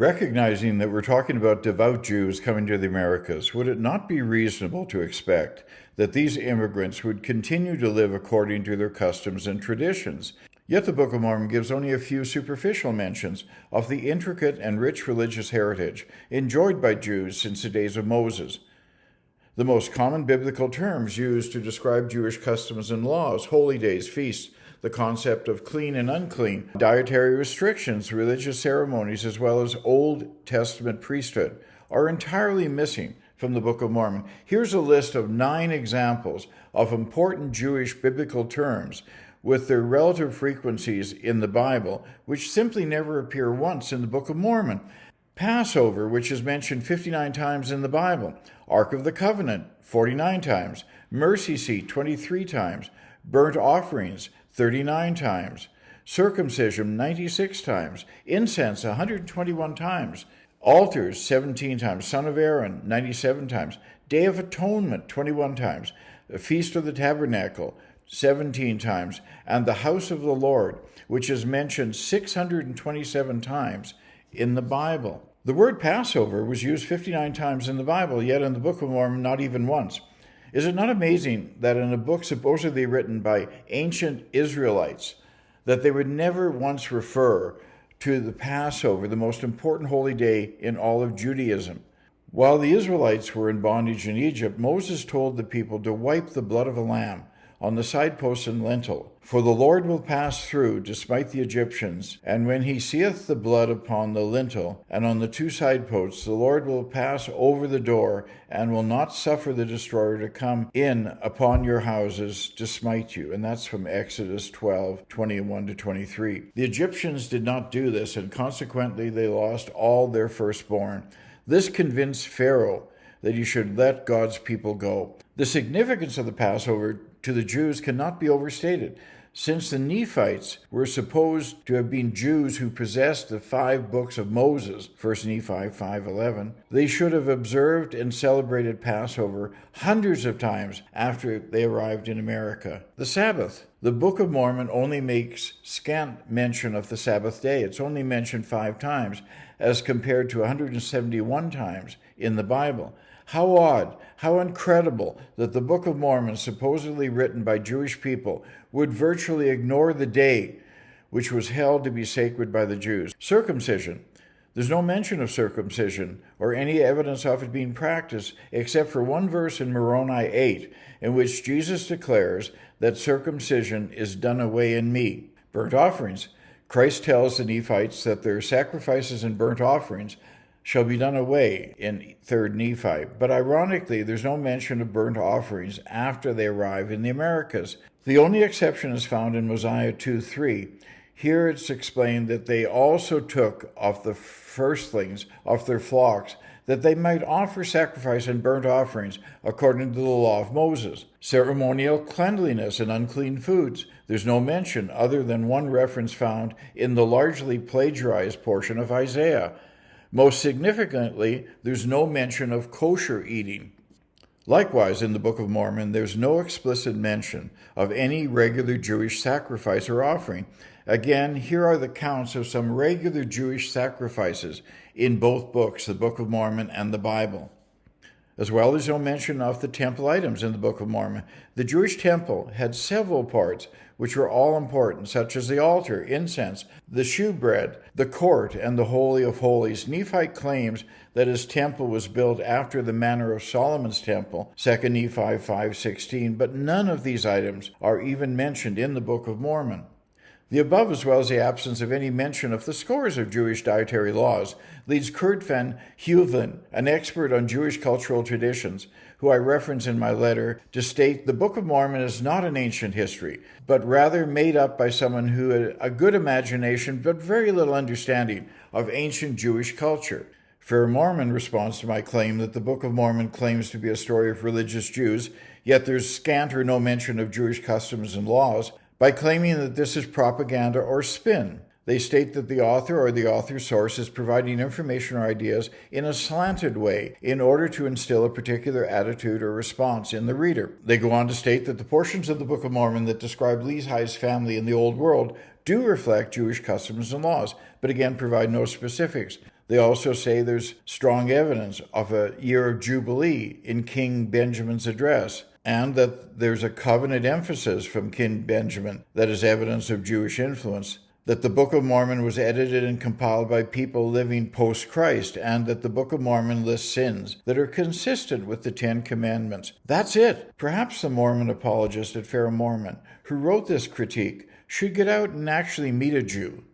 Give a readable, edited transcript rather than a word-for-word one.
Recognizing that we're talking about devout Jews coming to the Americas, would it not be reasonable to expect that these immigrants would continue to live according to their customs and traditions? Yet the Book of Mormon gives only a few superficial mentions of the intricate and rich religious heritage enjoyed by Jews since the days of Moses. The most common biblical terms used to describe Jewish customs and laws, holy days, feasts, the concept of clean and unclean, dietary restrictions, religious ceremonies, as well as Old Testament priesthood, are entirely missing from the Book of Mormon. Here's a list of 9 examples of important Jewish biblical terms with their relative frequencies in the Bible, which simply never appear once in the Book of Mormon. Passover, which is mentioned 59 times in the Bible. Ark of the Covenant, 49 times. Mercy Seat, 23 times. Burnt offerings, 39 times. Circumcision, 96 times. Incense, 121 times. Altars, 17 times. Son of Aaron, 97 times. Day of Atonement, 21 times. The Feast of the Tabernacle, 17 times. And the House of the Lord, which is mentioned 627 times in the Bible. The word Passover was used 59 times in the Bible, yet in the Book of Mormon, not even once. Is it not amazing that in a book supposedly written by ancient Israelites, that they would never once refer to the Passover, the most important holy day in all of Judaism? While the Israelites were in bondage in Egypt, Moses told the people to wipe the blood of a lamb on the side post and lintel. For the Lord will pass through to smite the Egyptians, and when he seeth the blood upon the lintel and on the 2 side posts, the Lord will pass over the door, and will not suffer the destroyer to come in upon your houses to smite you. And that's from Exodus 12:21-23. The Egyptians did not do this, and consequently they lost all their firstborn. This convinced Pharaoh that he should let God's people go. The significance of the Passover to the Jews cannot be overstated. Since the Nephites were supposed to have been Jews who possessed the 5 books of Moses, 1 Nephi 5:11, they should have observed and celebrated Passover hundreds of times after they arrived in America. The Sabbath. The Book of Mormon only makes scant mention of the Sabbath day. It's only mentioned 5 times, as compared to 171 times in the Bible. How odd, how incredible that the Book of Mormon, supposedly written by Jewish people, would virtually ignore the day which was held to be sacred by the Jews. Circumcision. There's no mention of circumcision or any evidence of it being practiced except for one verse in Moroni 8, in which Jesus declares that circumcision is done away in me. Burnt offerings. Christ tells the Nephites that their sacrifices and burnt offerings shall be done away in 3 Nephi. But ironically, there's no mention of burnt offerings after they arrive in the Americas. The only exception is found in Mosiah 2:3. Here it's explained that they also took of the firstlings of their flocks, that they might offer sacrifice and burnt offerings according to the law of Moses. Ceremonial cleanliness and unclean foods. There's no mention other than one reference found in the largely plagiarized portion of Isaiah. Most significantly, there's no mention of kosher eating. Likewise, in the Book of Mormon, there's no explicit mention of any regular Jewish sacrifice or offering. Again, here are the counts of some regular Jewish sacrifices in both books, the Book of Mormon and the Bible. As well as no mention of the temple items in the Book of Mormon. The Jewish temple had several parts which were all important, such as the altar, incense, the shewbread, the court, and the Holy of Holies. Nephi claims that his temple was built after the manner of Solomon's temple, 2 Nephi 5:16, but none of these items are even mentioned in the Book of Mormon. The above, as well as the absence of any mention of the scores of Jewish dietary laws, leads Kurt van Heuvelin, an expert on Jewish cultural traditions, who I reference in my letter, to state the Book of Mormon is not an ancient history, but rather made up by someone who had a good imagination but very little understanding of ancient Jewish culture. Fair Mormon responds to my claim that the Book of Mormon claims to be a story of religious Jews, yet there's scant or no mention of Jewish customs and laws, by claiming that this is propaganda or spin. They state that the author or the author's source is providing information or ideas in a slanted way in order to instill a particular attitude or response in the reader. They go on to state that the portions of the Book of Mormon that describe Lehi's family in the Old World do reflect Jewish customs and laws, but again provide no specifics. They also say there's strong evidence of a year of Jubilee in King Benjamin's address, and that there's a covenant emphasis from King Benjamin that is evidence of Jewish influence, that the Book of Mormon was edited and compiled by people living post-Christ, and that the Book of Mormon lists sins that are consistent with the Ten Commandments. That's it. Perhaps the Mormon apologist at Fair Mormon, who wrote this critique, should get out and actually meet a Jew.